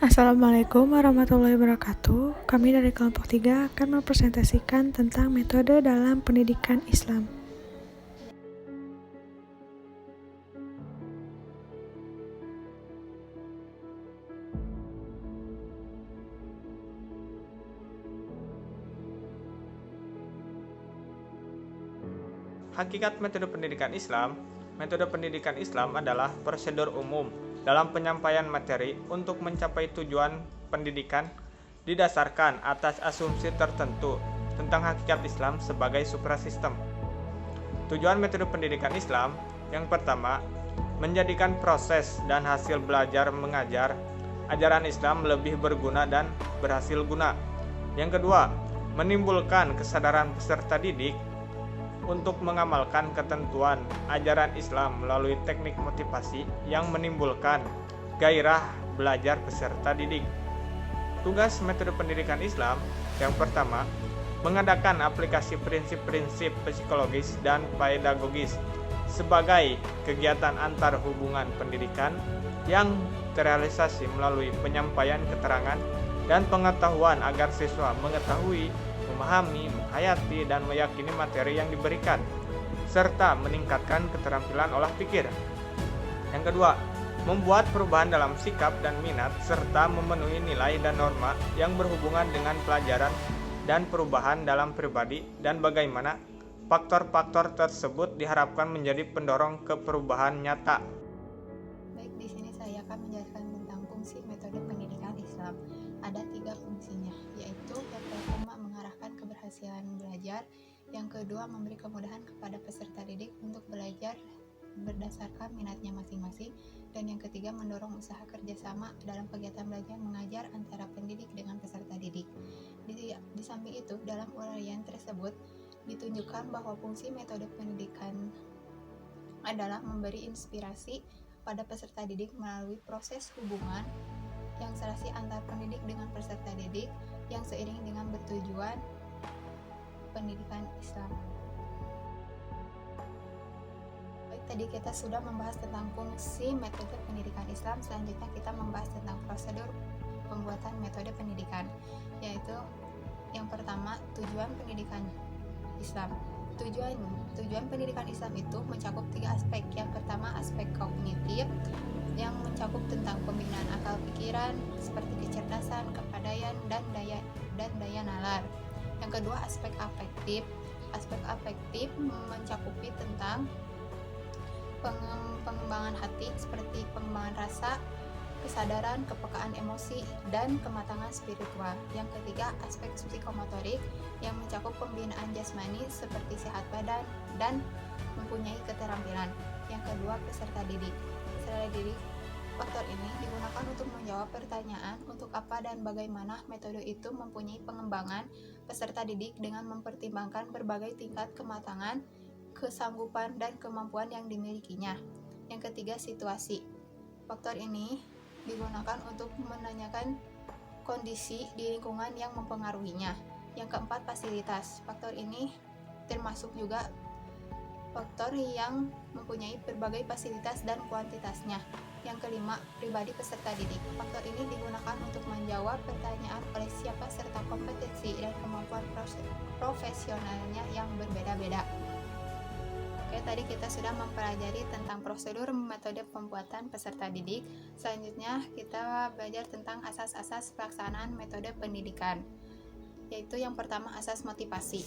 Assalamualaikum warahmatullahi wabarakatuh. Kami dari kelompok 3 akan mempresentasikan tentang metode dalam pendidikan Islam. Hakikat metode pendidikan Islam adalah prosedur umum dalam penyampaian materi untuk mencapai tujuan pendidikan didasarkan atas asumsi tertentu tentang hakikat Islam sebagai suprasistem. Tujuan metode pendidikan Islam yang pertama, menjadikan proses dan hasil belajar mengajar ajaran Islam lebih berguna dan berhasil guna. Yang kedua, menimbulkan kesadaran peserta didik untuk mengamalkan ketentuan ajaran Islam melalui teknik motivasi yang menimbulkan gairah belajar peserta didik. Tugas metode pendidikan Islam yang pertama, mengadakan aplikasi prinsip-prinsip psikologis dan pedagogis sebagai kegiatan antar hubungan pendidikan yang terrealisasi melalui penyampaian keterangan dan pengetahuan agar siswa mengetahui, memahami, menghayati, dan meyakini materi yang diberikan, serta meningkatkan keterampilan olah pikir. Yang kedua, membuat perubahan dalam sikap dan minat, serta memenuhi nilai dan norma yang berhubungan dengan pelajaran dan perubahan dalam pribadi dan bagaimana faktor-faktor tersebut diharapkan menjadi pendorong ke perubahan nyata. Baik, di sini saya akan menjelaskan tentang fungsi metode pendidikan Islam. Ada 3 fungsinya, yaitu yang pertama mengarahkan keberhasilan belajar, yang kedua memberi kemudahan kepada peserta didik untuk belajar berdasarkan minatnya masing-masing, dan yang ketiga mendorong usaha kerjasama dalam kegiatan belajar mengajar antara pendidik dengan peserta didik. Di samping itu, dalam uraian tersebut ditunjukkan bahwa fungsi metode pendidikan adalah memberi inspirasi pada peserta didik melalui proses hubungan yang serasi antar pendidik dengan peserta didik yang seiring dengan bertujuan pendidikan Islam. Baik, tadi kita sudah membahas tentang fungsi metode pendidikan Islam. Selanjutnya kita membahas tentang prosedur pembuatan metode pendidikan, yaitu yang pertama, tujuan pendidikan Islam. Tujuan pendidikan Islam itu mencakup 3 aspek. Yang pertama, aspek kognitif yang mencakup tentang pembinaan akal pikiran seperti kecerdasan, kepandaian, dan daya nalar. Yang kedua, aspek afektif. Aspek afektif mencakupi tentang pengembangan hati seperti pengembangan rasa, kesadaran, kepekaan emosi, dan kematangan spiritual. Yang ketiga, aspek psikomotorik yang mencakup pembinaan jasmani seperti sehat badan dan mempunyai keterampilan. Yang kedua, peserta didik. Faktor ini digunakan untuk menjawab pertanyaan untuk apa dan bagaimana metode itu mempunyai pengembangan peserta didik dengan mempertimbangkan berbagai tingkat kematangan, kesanggupan, dan kemampuan yang dimilikinya. Yang ketiga, situasi. Faktor ini digunakan untuk menanyakan kondisi di lingkungan yang mempengaruhinya. Yang keempat, fasilitas. Faktor ini termasuk juga faktor yang mempunyai berbagai fasilitas dan kuantitasnya. Yang kelima, pribadi peserta didik. Faktor ini digunakan untuk menjawab pertanyaan oleh siapa serta kompetensi dan kemampuan profesionalnya yang berbeda-beda. Oke, tadi kita sudah mempelajari tentang prosedur metode pembuatan peserta didik. Selanjutnya kita belajar tentang asas-asas pelaksanaan metode pendidikan, yaitu yang pertama, asas motivasi.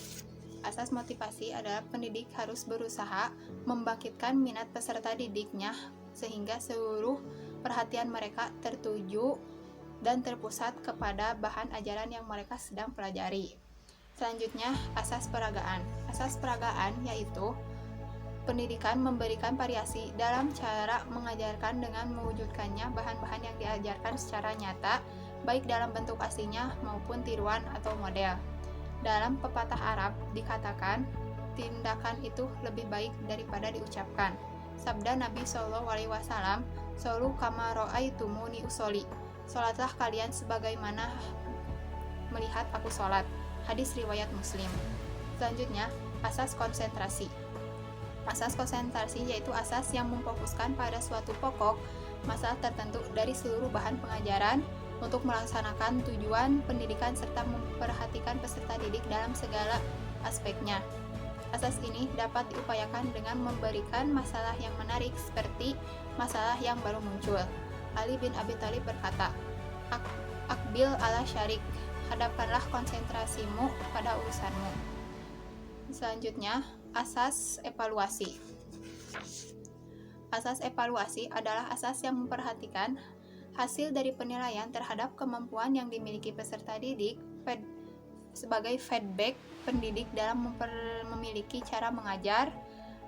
Asas motivasi adalah pendidik harus berusaha membangkitkan minat peserta didiknya sehingga seluruh perhatian mereka tertuju dan terpusat kepada bahan ajaran yang mereka sedang pelajari. Selanjutnya, asas peragaan. Asas peragaan yaitu pendidikan memberikan variasi dalam cara mengajarkan dengan mewujudkannya bahan-bahan yang diajarkan secara nyata, baik dalam bentuk aslinya maupun tiruan atau model. Dalam pepatah Arab dikatakan, tindakan itu lebih baik daripada diucapkan. Sabda Nabi SAW, "Shollu kama ra'aitumuni usolli." Salatlah kalian sebagaimana melihat aku salat. Hadis riwayat Muslim. Selanjutnya, asas konsentrasi. Asas konsentrasi yaitu asas yang memfokuskan pada suatu pokok masalah tertentu dari seluruh bahan pengajaran untuk melaksanakan tujuan pendidikan serta memperhatikan peserta didik dalam segala aspeknya. Asas ini dapat diupayakan dengan memberikan masalah yang menarik seperti masalah yang baru muncul. Ali bin Abi Thalib berkata, Akbil ala syarik, hadapkanlah konsentrasimu pada urusanmu. Selanjutnya, asas evaluasi. Asas evaluasi adalah asas yang memperhatikan hasil dari penilaian terhadap kemampuan yang dimiliki peserta didik sebagai feedback pendidik dalam memiliki cara mengajar.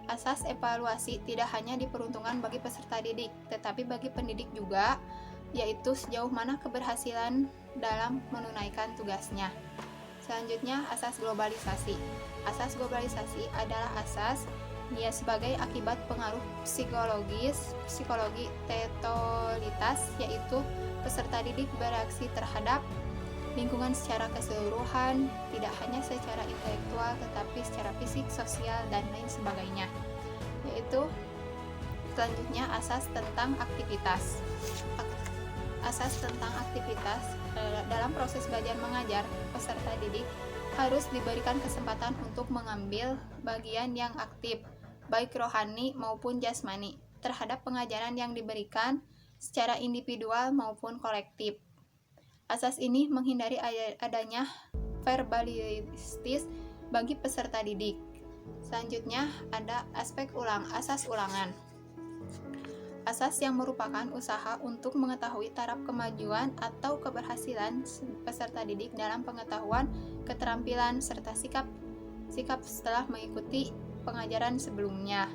Asas evaluasi tidak hanya diperuntukkan bagi peserta didik, tetapi bagi pendidik juga, yaitu sejauh mana keberhasilan dalam menunaikan tugasnya. Selanjutnya, asas globalisasi. Asas globalisasi adalah asas dia sebagai akibat pengaruh psikologi totalitas, yaitu peserta didik bereaksi terhadap lingkungan secara keseluruhan, tidak hanya secara intelektual tetapi secara fisik, sosial, dan lain sebagainya. Yaitu selanjutnya asas tentang aktivitas. Asas tentang aktivitas dalam proses belajar mengajar, peserta didik harus diberikan kesempatan untuk mengambil bagian yang aktif, baik rohani maupun jasmani, terhadap pengajaran yang diberikan secara individual maupun kolektif. Asas ini menghindari adanya verbalistis bagi peserta didik. Selanjutnya ada asas ulangan. Asas yang merupakan usaha untuk mengetahui taraf kemajuan atau keberhasilan peserta didik dalam pengetahuan, keterampilan, serta sikap setelah mengikuti pengajaran sebelumnya.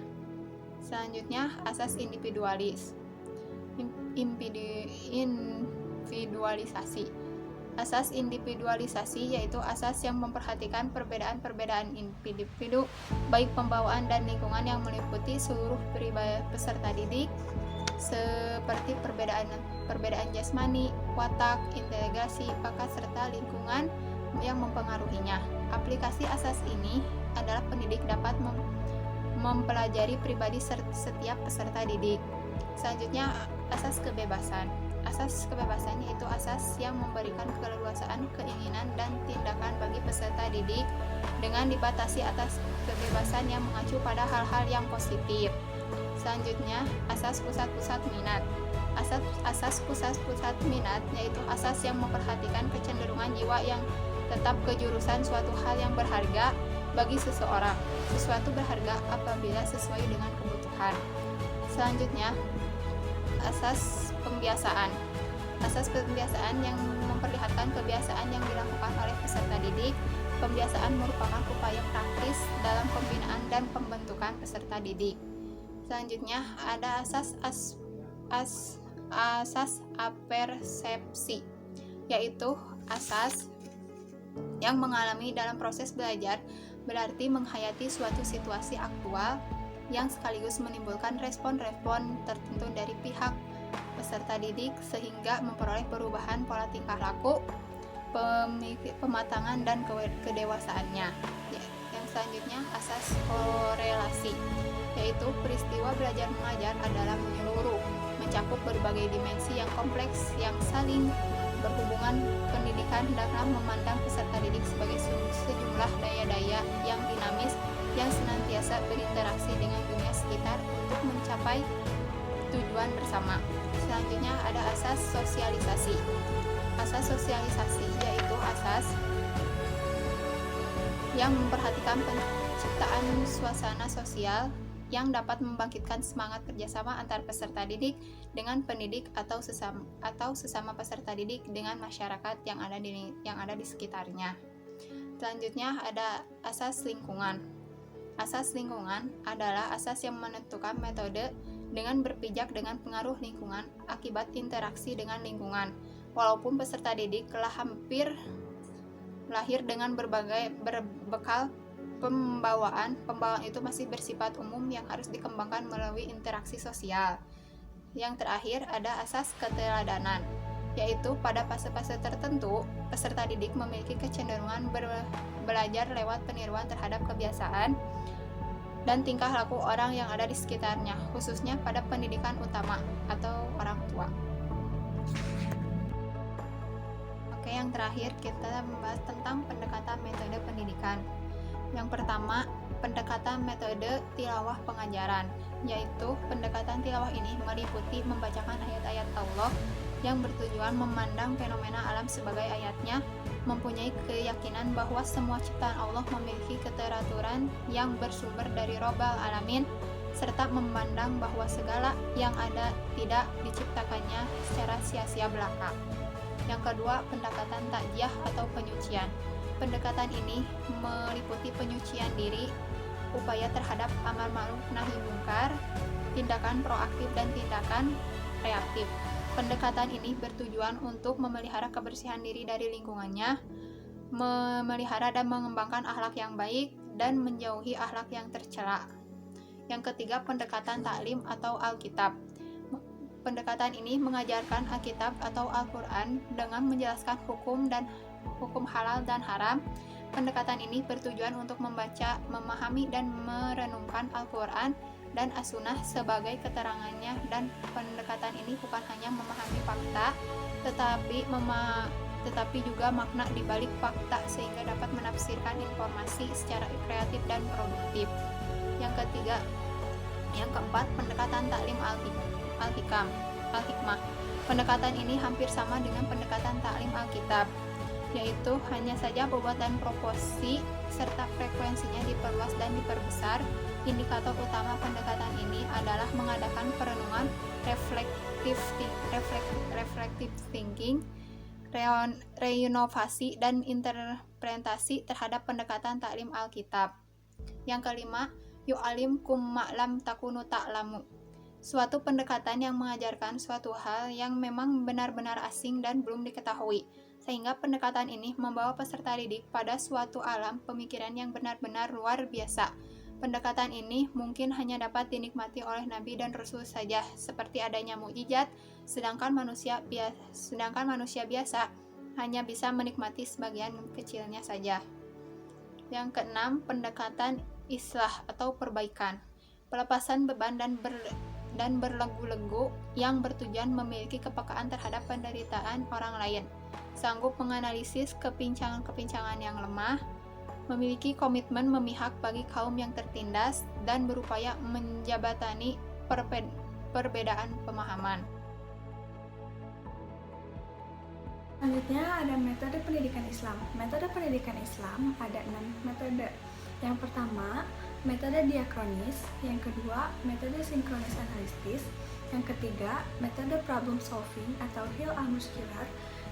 Selanjutnya, asas individualisasi. Asas individualisasi yaitu asas yang memperhatikan perbedaan-perbedaan individu, baik pembawaan dan lingkungan yang meliputi seluruh peserta didik, seperti perbedaan jasmani, watak, integrasi, bakat, serta lingkungan yang mempengaruhinya. Aplikasi asas ini adalah pendidik dapat mempelajari pribadi setiap peserta didik. Selanjutnya, asas kebebasan. Asas kebebasan yaitu asas yang memberikan keleluasaan, keinginan, dan tindakan bagi peserta didik dengan dibatasi atas kebebasan yang mengacu pada hal-hal yang positif. Selanjutnya, asas pusat-pusat minat. Asas pusat-pusat minat yaitu asas yang memperhatikan kecenderungan jiwa yang tetap ke jurusan suatu hal yang berharga bagi seseorang. Sesuatu berharga apabila sesuai dengan kebutuhan. Selanjutnya, asas pembiasaan. Asas pembiasaan yang memperlihatkan kebiasaan yang dilakukan oleh peserta didik. Pembiasaan merupakan upaya praktis dalam pembinaan dan pembentukan peserta didik. Selanjutnya ada asas apersepsi, yaitu asas yang mengalami dalam proses belajar, berarti menghayati suatu situasi aktual yang sekaligus menimbulkan respon-respon tertentu dari pihak peserta didik sehingga memperoleh perubahan pola tingkah laku, pematangan, dan kedewasaannya. Yang selanjutnya asas korelasi, yaitu peristiwa belajar mengajar adalah menyeluruh, mencakup berbagai dimensi yang kompleks yang saling berhubungan. Pendidikan dalam memandang peserta didik sebagai sejumlah daya-daya yang dinamis yang senantiasa berinteraksi dengan dunia sekitar untuk mencapai tujuan bersama. Selanjutnya ada asas sosialisasi. Asas sosialisasi yaitu asas yang memperhatikan penciptaan suasana sosial yang dapat membangkitkan semangat kerjasama antar peserta didik dengan pendidik atau sesama peserta didik dengan masyarakat yang ada di sekitarnya. Selanjutnya ada asas lingkungan. Asas lingkungan adalah asas yang menentukan metode dengan berpijak dengan pengaruh lingkungan akibat interaksi dengan lingkungan. Walaupun peserta didik telah hampir lahir dengan berbekal pembawaan itu masih bersifat umum yang harus dikembangkan melalui interaksi sosial. Yang terakhir ada asas keteladanan, yaitu pada fase-fase tertentu peserta didik memiliki kecenderungan belajar lewat peniruan terhadap kebiasaan dan tingkah laku orang yang ada di sekitarnya, khususnya pada pendidikan utama atau orang tua. yang terakhir kita membahas tentang pendekatan metode pendidikan. Yang pertama, pendekatan metode tilawah pengajaran, yaitu pendekatan tilawah ini meliputi membacakan ayat-ayat Allah yang bertujuan memandang fenomena alam sebagai ayatnya, mempunyai keyakinan bahwa semua ciptaan Allah memiliki keteraturan yang bersumber dari Rabbal Alamin, serta memandang bahwa segala yang ada tidak diciptakannya secara sia-sia belaka. Yang kedua, pendekatan takjiyah atau penyucian. Pendekatan ini meliputi penyucian diri, upaya terhadap amar ma'ruf nahi mungkar, tindakan proaktif dan tindakan reaktif. Pendekatan ini bertujuan untuk memelihara kebersihan diri dari lingkungannya, memelihara dan mengembangkan akhlak yang baik, dan menjauhi akhlak yang tercela. Yang ketiga, pendekatan taklim atau Alkitab. Pendekatan ini mengajarkan Alkitab atau Al-Quran dengan menjelaskan hukum halal dan haram. Pendekatan ini bertujuan untuk membaca, memahami, dan merenungkan Al-Quran dan As-Sunnah sebagai keterangannya, dan pendekatan ini bukan hanya memahami fakta, tetapi juga makna di balik fakta sehingga dapat menafsirkan informasi secara kreatif dan produktif. Yang keempat, pendekatan taklim al-hikmah. Pendekatan ini hampir sama dengan pendekatan taklim Alkitab, yaitu hanya saja bobot dan proporsi serta frekuensinya diperluas dan diperbesar. Indikator utama pendekatan ini adalah mengadakan perenungan reflective thinking, reinovasi, dan interpretasi terhadap pendekatan taklim Alkitab. Yang kelima, yu'alim kum ma'lam takunu ta'lamu. Suatu pendekatan yang mengajarkan suatu hal yang memang benar-benar asing dan belum diketahui, sehingga pendekatan ini membawa peserta didik pada suatu alam pemikiran yang benar-benar luar biasa. Pendekatan ini mungkin hanya dapat dinikmati oleh Nabi dan Rasul saja, seperti adanya mukjizat, sedangkan manusia biasa hanya bisa menikmati sebagian kecilnya saja. Yang keenam, pendekatan islah atau perbaikan. Pelepasan beban dan berlagu-lagu yang bertujuan memiliki kepekaan terhadap penderitaan orang lain, sanggup menganalisis kepincangan-kepincangan yang lemah, memiliki komitmen memihak bagi kaum yang tertindas, dan berupaya menjabatani perbedaan pemahaman. Selanjutnya ada metode pendidikan Islam. Metode pendidikan Islam ada 6 metode. Yang pertama, metode diakronis. Yang kedua, metode sinkronis analisis. Yang ketiga, metode problem solving atau hil al-muskilat.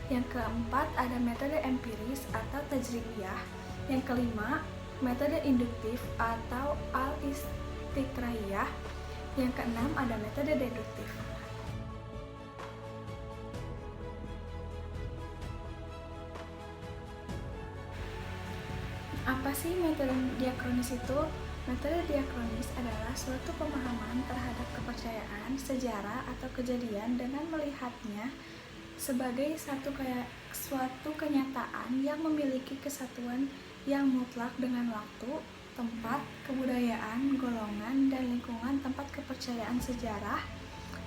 Yang keempat, ada metode empiris atau tajribiyah. Yang kelima, metode induktif atau al-istiqraiyah. Yang keenam, ada metode deduktif. Apa sih metode diakronis itu? Metode diakronis adalah suatu pemahaman terhadap kepercayaan, sejarah, atau kejadian dengan melihatnya sebagai suatu kenyataan yang memiliki kesatuan yang mutlak dengan waktu, tempat, kebudayaan, golongan, dan lingkungan tempat kepercayaan sejarah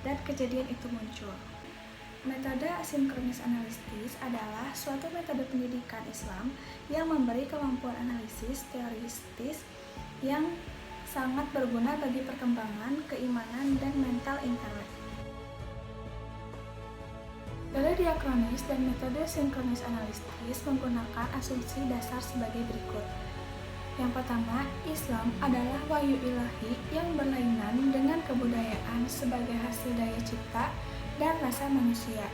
dan kejadian itu muncul. Metode sinkronis analisis adalah suatu metode pendidikan Islam yang memberi kemampuan analisis teoritis yang sangat berguna bagi perkembangan, keimanan, dan mental intelek. Metode diakronis dan metode sinkronis analisis menggunakan asumsi dasar sebagai berikut. Yang pertama, Islam adalah wahyu ilahi yang berlainan dengan kebudayaan sebagai hasil daya cipta dan rasa manusia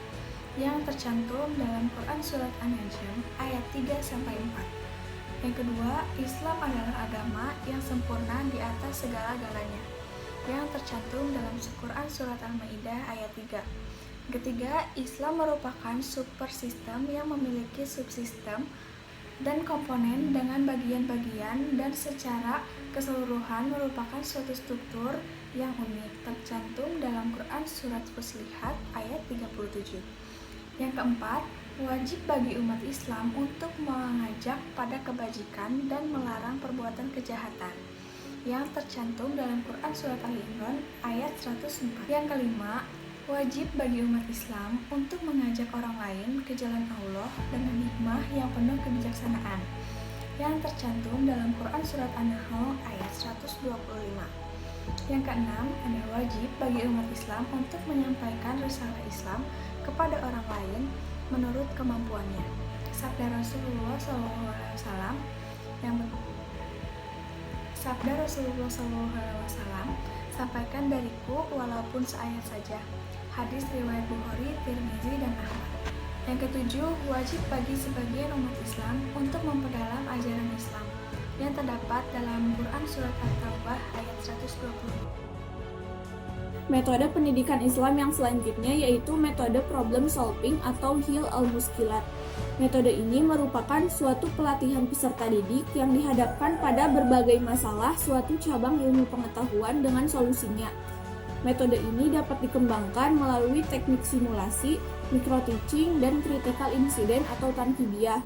yang tercantum dalam Quran Surat An-Najm ayat 3-4. Yang kedua, Islam adalah agama yang sempurna di atas segala-galanya yang tercantum dalam Quran Surat Al-Maidah ayat 3. Ketiga, Islam merupakan super sistem yang memiliki subsistem dan komponen dengan bagian-bagian dan secara keseluruhan merupakan suatu struktur yang unik tercantum dalam Quran Surat Fussilat ayat 37. Yang keempat, wajib bagi umat Islam untuk mengajak pada kebajikan dan melarang perbuatan kejahatan yang tercantum dalam Quran Surat Ali Imran ayat 104. Yang kelima, Wajib bagi umat Islam untuk mengajak orang lain ke jalan Allah dengan hikmah yang penuh kebijaksanaan yang tercantum dalam Quran Surat An-Nahl ayat 125. Yang keenam, ada wajib bagi umat Islam untuk menyampaikan risalah Islam kepada orang lain menurut kemampuannya. Sabda Rasulullah SAW sampaikan dariku walaupun seayat saja. Hadis riwayat Bukhari, Tirmizi, dan Ahmad. Yang ketujuh, wajib bagi sebagian umat Islam untuk memperdalam ajaran Islam yang terdapat dalam Quran Surat At-Taubah ayat 120. Metode pendidikan Islam yang selanjutnya yaitu metode problem solving atau Hil al-Muskilat. Metode ini merupakan suatu pelatihan peserta didik yang dihadapkan pada berbagai masalah suatu cabang ilmu pengetahuan dengan solusinya. Metode ini dapat dikembangkan melalui teknik simulasi, micro-teaching, dan critical incident atau tankibiyah.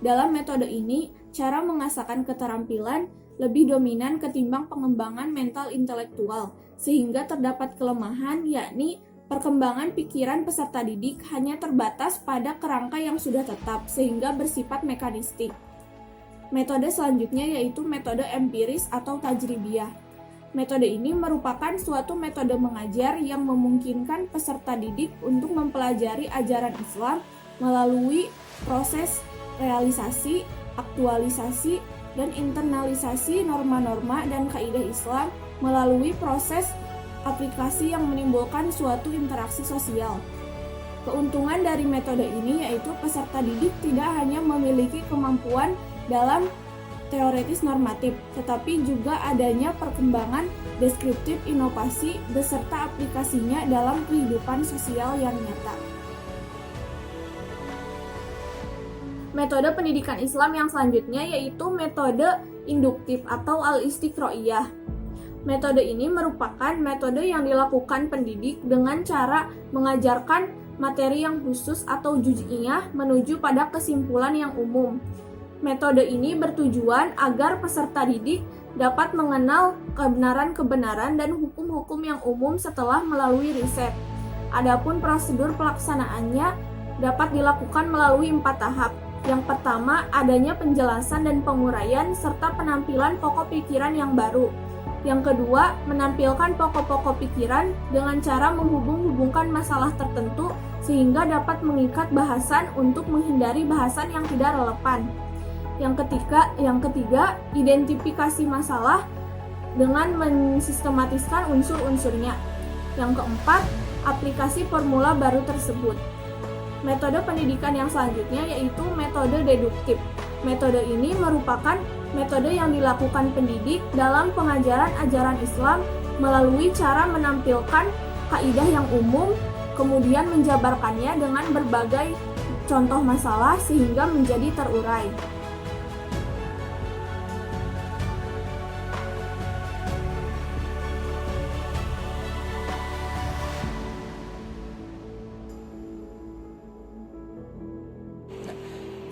Dalam metode ini, cara mengasahkan keterampilan lebih dominan ketimbang pengembangan mental intelektual, sehingga terdapat kelemahan yakni perkembangan pikiran peserta didik hanya terbatas pada kerangka yang sudah tetap, sehingga bersifat mekanistik. Metode selanjutnya yaitu metode empiris atau tajribiyah. Metode ini merupakan suatu metode mengajar yang memungkinkan peserta didik untuk mempelajari ajaran Islam melalui proses realisasi, aktualisasi, dan internalisasi norma-norma dan kaidah Islam melalui proses aplikasi yang menimbulkan suatu interaksi sosial. Keuntungan dari metode ini yaitu peserta didik tidak hanya memiliki kemampuan dalam teoretis normatif, tetapi juga adanya perkembangan deskriptif inovasi beserta aplikasinya dalam kehidupan sosial yang nyata. Metode pendidikan Islam yang selanjutnya yaitu metode induktif atau al-istiqro'iyah. Metode ini merupakan metode yang dilakukan pendidik dengan cara mengajarkan materi yang khusus atau juz'iyah menuju pada kesimpulan yang umum. Metode ini bertujuan agar peserta didik dapat mengenal kebenaran-kebenaran dan hukum-hukum yang umum setelah melalui riset. Adapun prosedur pelaksanaannya dapat dilakukan melalui 4 tahap. Yang pertama, adanya penjelasan dan penguraian serta penampilan pokok pikiran yang baru. Yang kedua, menampilkan pokok-pokok pikiran dengan cara menghubung-hubungkan masalah tertentu sehingga dapat mengikat bahasan untuk menghindari bahasan yang tidak relevan. Yang ketiga, identifikasi masalah dengan mensistematiskan unsur-unsurnya. Yang keempat, aplikasi formula baru tersebut. Metode pendidikan yang selanjutnya yaitu metode deduktif. Metode ini merupakan metode yang dilakukan pendidik dalam pengajaran ajaran Islam melalui cara menampilkan kaidah yang umum, kemudian menjabarkannya dengan berbagai contoh masalah sehingga menjadi terurai.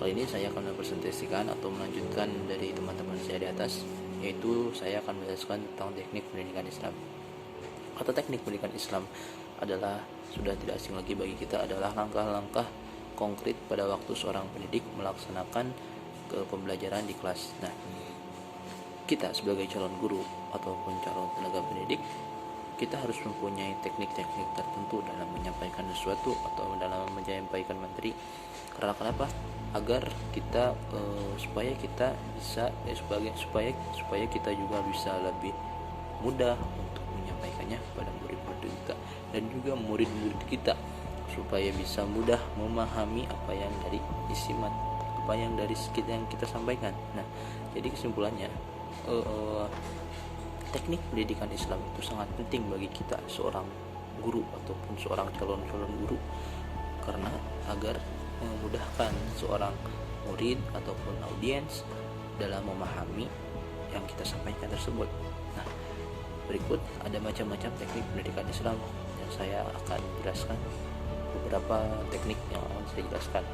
Kali ini saya akan mempresentasikan atau melanjutkan dari teman-teman saya di atas, yaitu saya akan menjelaskan tentang teknik pendidikan Islam. Kata teknik pendidikan Islam adalah sudah tidak asing lagi bagi kita, adalah langkah-langkah konkret pada waktu seorang pendidik melaksanakan pembelajaran di kelas. Nah, kita sebagai calon guru ataupun calon tenaga pendidik, kita harus mempunyai teknik-teknik tertentu dalam menyampaikan sesuatu atau dalam menyampaikan materi. Karena kenapa? Agar kita supaya kita bisa supaya kita juga bisa lebih mudah untuk menyampaikannya kepada murid-murid kita dan juga murid-murid kita, supaya bisa mudah memahami apa yang dari yang kita sampaikan. Nah, jadi kesimpulannya teknik pendidikan Islam itu sangat penting bagi kita seorang guru ataupun seorang calon guru, karena agar memudahkan seorang murid ataupun audiens dalam memahami yang kita sampaikan tersebut. Nah, berikut ada macam-macam teknik pendidikan Islam yang saya akan jelaskan, beberapa teknik yang akan saya jelaskan.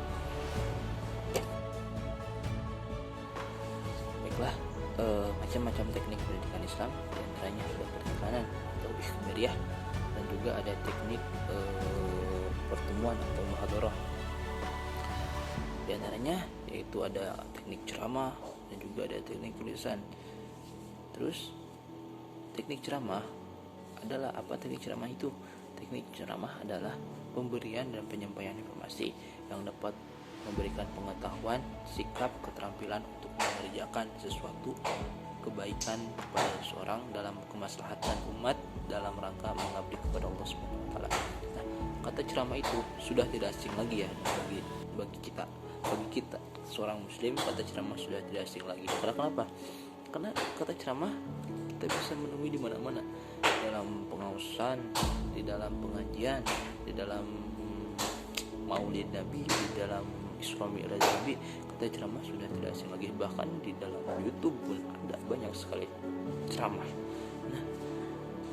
Baiklah, macam-macam teknik pendidikan Islam, di antaranya ada pertekanan atau ikhtiariyah, dan juga ada teknik pertemuan atau muhadharah. Di antaranya yaitu ada teknik ceramah dan juga ada teknik tulisan. Terus teknik ceramah adalah apa? Teknik ceramah itu, teknik ceramah adalah pemberian dan penyampaian informasi yang dapat memberikan pengetahuan, sikap, keterampilan untuk mengerjakan sesuatu kebaikan kepada seseorang dalam kemaslahatan umat dalam rangka mengabdi kepada Allah Subhanahu wa taala. Nah, kata ceramah itu sudah tidak asing lagi ya bagi kita seorang muslim. Kata ceramah sudah tidak asing lagi. Karena kenapa? Karena kata ceramah kita bisa menemui di mana-mana, dalam pengausan, di dalam pengajian, di dalam maulid Nabi, di dalam Isra Mi'raj Nabi. Kata ceramah sudah tidak asing lagi, bahkan di dalam YouTube pun ada banyak sekali ceramah. Nah,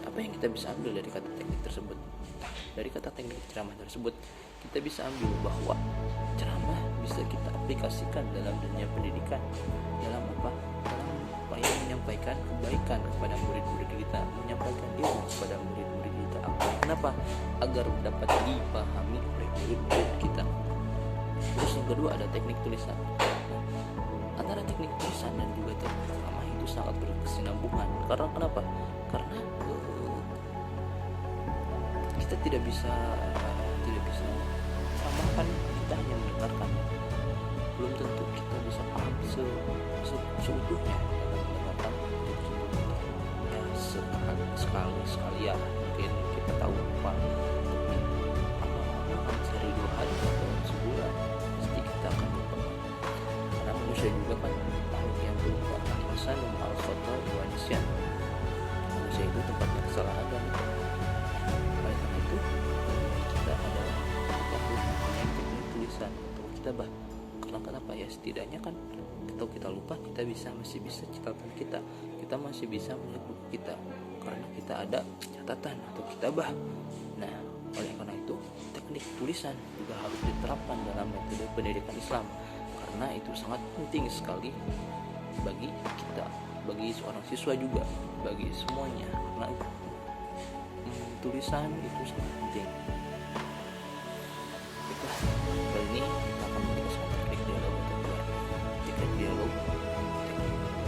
apa yang kita bisa ambil dari kata teknik tersebut? Dari kata teknik ceramah tersebut, kita bisa ambil bahwa ceramah bisa kita aplikasikan dalam dunia pendidikan. Dalam apa? Dalam upaya menyampaikan kebaikan kepada murid-murid kita, menyampaikan ilmu kepada murid-murid kita. Kenapa? Agar dapat dipahami oleh murid-murid kita. Terus yang kedua ada teknik tulisan. Antara teknik tulisan dan juga teknik ceramah itu sangat berkesinambungan. Karena kenapa? Karena kita tidak bisa ceramahkan, kita hanya mendengarkan. Belum tentu kita bisa paham seutuhnya dalam mendengarkan ya, sekali ya mungkin kita tahu apa, tapi lama-lama sehari 2 hari atau sebulan pasti kita akan lupa. Karena manusia juga kan makhluk yang berubah, al-insan al-khata wa nisyan. Manusia itu tempatnya kesalahan dan oleh karena itu kita adalah teknik tulisan atau kitabah. Karena kenapa ya, setidaknya kan kalau kita lupa kita masih bisa catatan kita masih bisa melihat buku kita karena kita ada catatan atau kitabah. Nah, oleh karena itu teknik tulisan juga harus diterapkan dalam metode pendidikan Islam karena itu sangat penting sekali bagi kita, bagi seorang siswa juga, bagi semuanya, karena tulisan itu sangat penting. Baiklah, kali ini kita akan menjelaskan teknik dialog atau teknik dialog,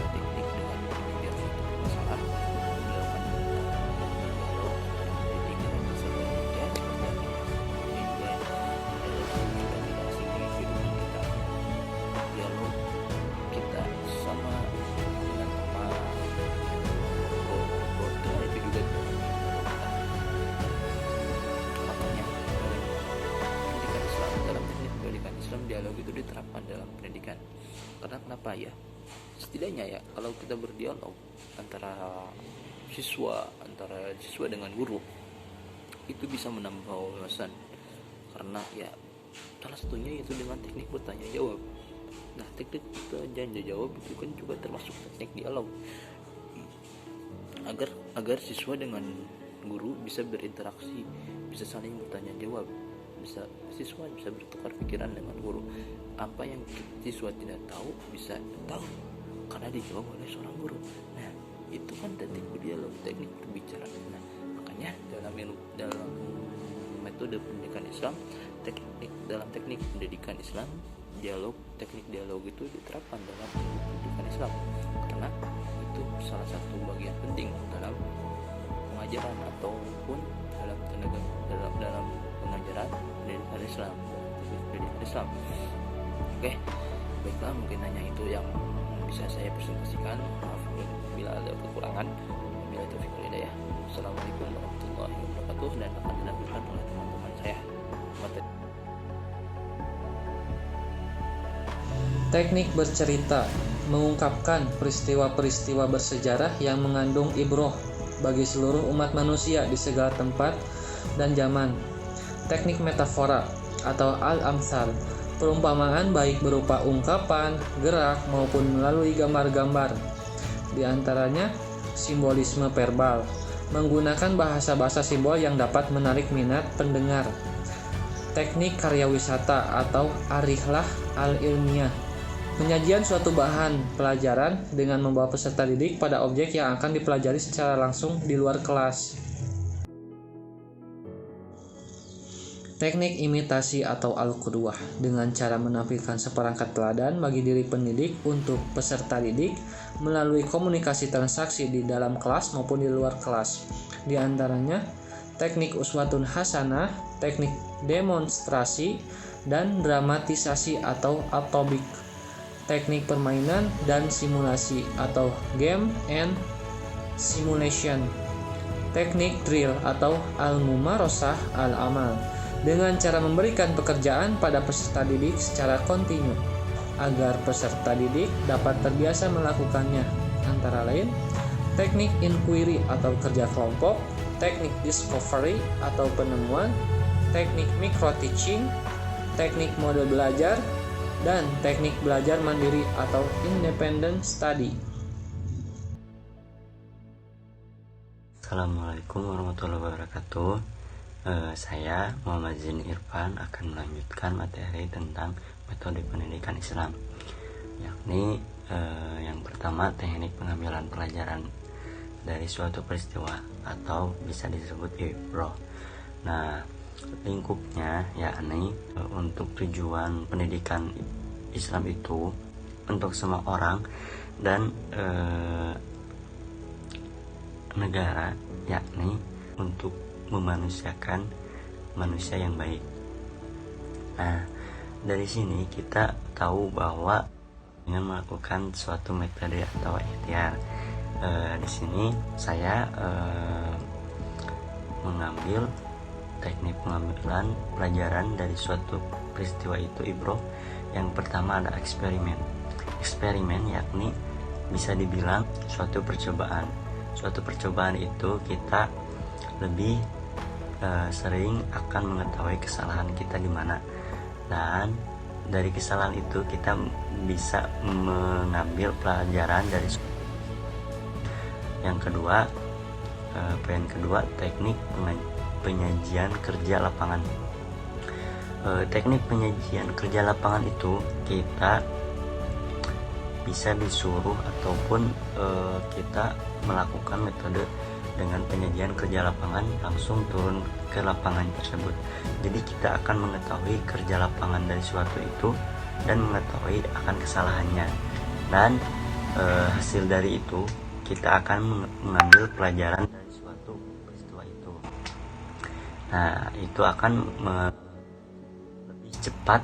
teknik dengan biar masalah dilakukan dialog teknik dengan bahasa Indonesia seperti ini juga tidak asing di kehidupan kita. Dialog kita sama dengan teman, keluarga itu juga makanya pendidikan Islam, dalam teknik pendidikan Islam dialog itu diterapkan dalam pendidikan. Karena kenapa ya? Setidaknya ya kalau kita berdialog antara siswa dengan guru itu bisa menambah wawasan. Karena ya salah satunya yaitu dengan teknik bertanya jawab. Nah, teknik bertanya jawab itu kan juga termasuk teknik dialog. Agar siswa dengan guru bisa berinteraksi, bisa saling bertanya jawab, siswa bisa bertukar pikiran dengan guru. Apa yang siswa tidak tahu bisa tahu karena dijawab oleh seorang guru. Nah, itu kan teknik berdialog, teknik berbicara. Nah, makanya dalam metode pendidikan Islam, dalam teknik pendidikan Islam, teknik dialog itu diterapkan dalam pendidikan Islam karena itu salah satu bagian penting dalam pengajaran ataupun dalam pengajaran pendidikan Islam. Oke, baiklah, mungkin hanya itu yang bisa saya presentasikan. Maaf bila ada kekurangan. Bila taufiq wal hidayah. Assalamualaikum warahmatullahi wabarakatuh, dan akan dilakukan oleh teman-teman saya. Teknik bercerita mengungkapkan peristiwa-peristiwa bersejarah yang mengandung ibroh bagi seluruh umat manusia di segala tempat dan zaman. Teknik metafora atau al-amsal, perumpamaan baik berupa ungkapan, gerak maupun melalui gambar-gambar. Di antaranya simbolisme verbal, menggunakan bahasa-bahasa simbol yang dapat menarik minat pendengar. Teknik karya wisata atau arihlah al-ilmiah, penyajian suatu bahan pelajaran dengan membawa peserta didik pada objek yang akan dipelajari secara langsung di luar kelas. Teknik imitasi atau al-qudwah dengan cara menampilkan seperangkat teladan bagi diri pendidik untuk peserta didik melalui komunikasi transaksi di dalam kelas maupun di luar kelas. Di antaranya teknik uswatun hasanah, teknik demonstrasi, dan dramatisasi atau atobik, teknik permainan dan simulasi atau game and simulation, teknik drill atau al-mumarosah al-amal, dengan cara memberikan pekerjaan pada peserta didik secara kontinu agar peserta didik dapat terbiasa melakukannya, antara lain teknik inquiry atau kerja kelompok, teknik discovery atau penemuan, teknik micro teaching, teknik mode belajar, dan teknik belajar mandiri atau independent study. Assalamualaikum warahmatullahi wabarakatuh. Saya Muhammad Zaini Irfan akan melanjutkan materi tentang metode pendidikan Islam, yakni yang pertama teknik pengambilan pelajaran dari suatu peristiwa atau bisa disebut ibrah. Nah, lingkupnya yakni untuk tujuan pendidikan Islam itu untuk semua orang dan negara, yakni untuk memanusiakan manusia yang baik. Nah, dari sini kita tahu bahwa dengan melakukan suatu metode atau ikhtiar, di sini saya mengambil teknik pengambilan pelajaran dari suatu peristiwa itu ibrah. Yang pertama ada eksperimen. Eksperimen yakni bisa dibilang suatu percobaan. Suatu percobaan itu kita lebih sering akan mengetahui kesalahan kita di mana, dan dari kesalahan itu kita bisa mengambil pelajaran dari. Yang kedua, poin kedua, teknik penyajian kerja lapangan. Teknik penyajian kerja lapangan itu kita bisa disuruh ataupun kita melakukan metode dengan penyajian kerja lapangan langsung turun ke lapangan tersebut. Jadi kita akan mengetahui kerja lapangan dari suatu itu dan mengetahui akan kesalahannya, dan hasil dari itu kita akan mengambil pelajaran dari suatu peristiwa itu. Nah, itu akan lebih cepat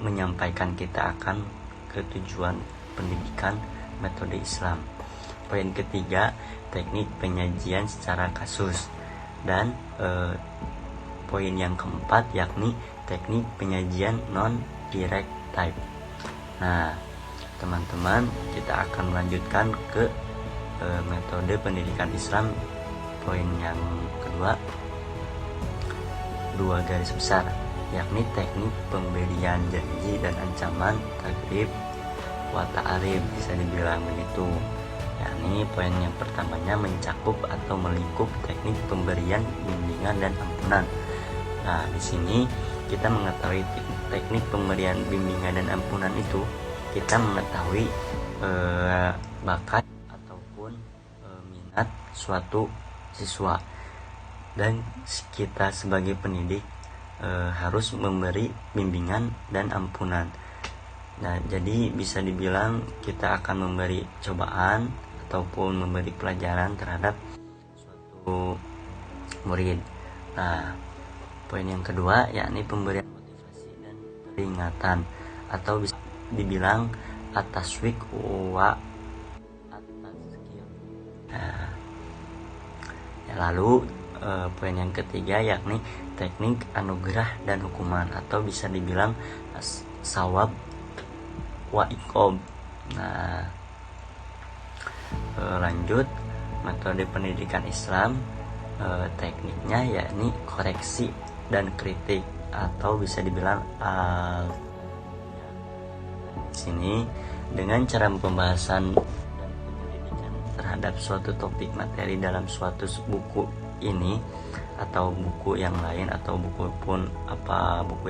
menyampaikan kita akan ke tujuan pendidikan metode Islam. Poin ketiga, teknik penyajian secara kasus, dan poin yang keempat yakni teknik penyajian non direct type. Nah, teman-teman, kita akan melanjutkan ke metode pendidikan Islam. Poin yang kedua, 2 garis besar, yakni teknik pemberian janji dan ancaman tagrib wa ta'rib, bisa dibilang begitu. Yakni poin yang pertamanya mencakup atau melingkup teknik pemberian bimbingan dan ampunan. Nah, di sini kita mengetahui teknik pemberian bimbingan dan ampunan itu, kita mengetahui bakat ataupun minat suatu siswa, dan kita sebagai pendidik harus memberi bimbingan dan ampunan. Nah, jadi bisa dibilang kita akan memberi cobaan ataupun memberi pelajaran terhadap suatu murid. Nah, poin yang kedua yakni pemberian motivasi dan peringatan, atau bisa dibilang ataswik wa at-tazkir. Nah, lalu poin yang ketiga yakni teknik anugerah dan hukuman, atau bisa dibilang sawab wa iqob. Nah, lanjut metode pendidikan Islam, tekniknya yakni koreksi dan kritik, atau bisa dibilang sini dengan cara pembahasan dan penyelidikan terhadap suatu topik materi dalam suatu buku ini atau buku yang lain, atau buku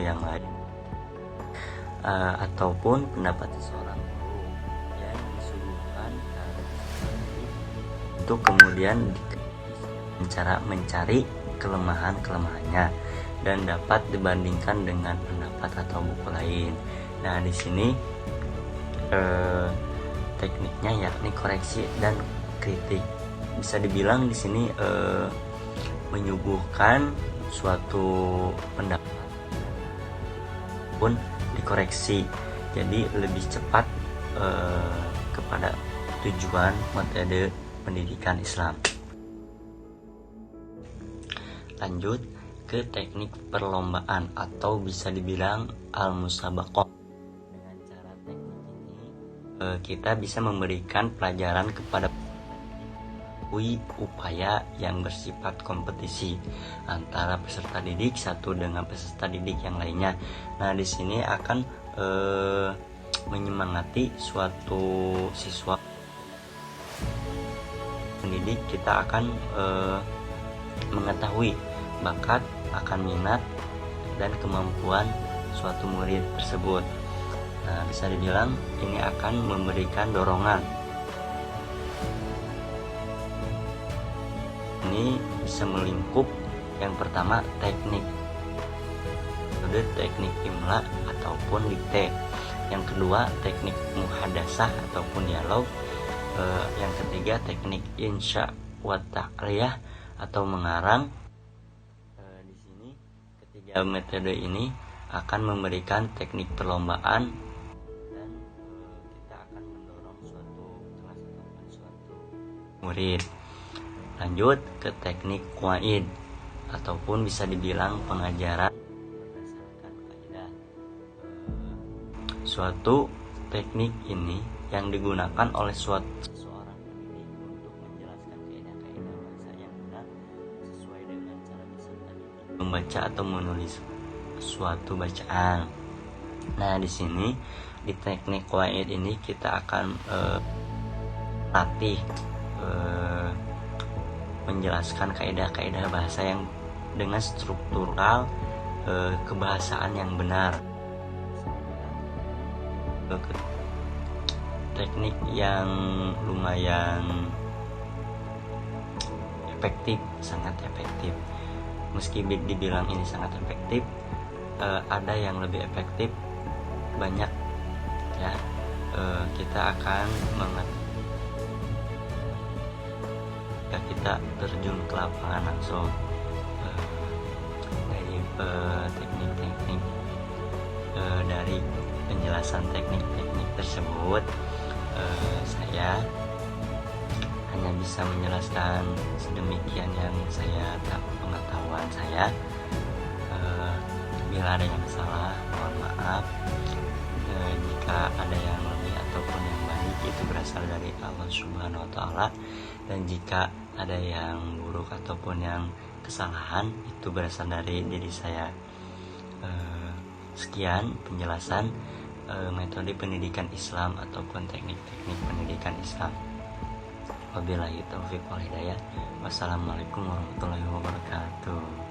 yang lain, ataupun pendapat seseorang guru yang disuguhkan untuk kemudian cara mencari kelemahan-kelemahannya dan dapat dibandingkan dengan pendapat atau buku lain. Nah, di sini tekniknya yakni koreksi dan kritik. Bisa dibilang di sini menyuguhkan suatu pendapat pun dikoreksi, jadi lebih cepat kepada tujuan metode pendidikan Islam. Lanjut ke teknik perlombaan atau bisa dibilang al-musabaqah. Dengan cara teknik ini kita bisa memberikan pelajaran kepada upaya yang bersifat kompetisi antara peserta didik satu dengan peserta didik yang lainnya. Nah, di sini akan menyemangati suatu siswa pendidik. Kita akan mengetahui bakat, akan minat dan kemampuan suatu murid tersebut. Nah, bisa dibilang ini akan memberikan dorongan. Ini bisa melingkup yang pertama teknik imla ataupun dikte, yang kedua teknik muhadasah ataupun dialog, yang ketiga teknik insya wa ta'liyah atau mengarang. Di sini ketiga metode ini akan memberikan teknik perlombaan dan kita akan mendorong suatu kelas ataupun suatu murid. Lanjut ke teknik qawaid ataupun bisa dibilang pengajaran berdasarkan kaidah. Suatu teknik ini yang digunakan oleh seorang pendidik untuk menjelaskan kaidah-kaidah bahasa yang benar sesuai dengan cara peserta didik membaca atau menulis suatu bacaan. Nah, di sini di teknik qawaid ini kita akan latih menjelaskan kaidah-kaidah bahasa yang dengan struktural kebahasaan yang benar. Teknik yang lumayan efektif, sangat efektif. Meski dibilang ini sangat efektif, ada yang lebih efektif, banyak ya. Kita akan kita terjun ke lapangan langsung dari teknik-teknik dari penjelasan teknik-teknik tersebut. Saya hanya bisa menjelaskan sedemikian yang saya pengetahuan saya. Bila ada yang salah, mohon maaf. Jika ada yang lebih ataupun yang baik, itu berasal dari Allah Subhanahu wa Ta'ala, dan jika ada yang buruk ataupun yang kesalahan, itu berasal dari diri saya. Sekian penjelasan metode pendidikan Islam ataupun teknik-teknik pendidikan Islam. Wabillahi taufiq wal hidayah. Wassalamualaikum warahmatullahi wabarakatuh.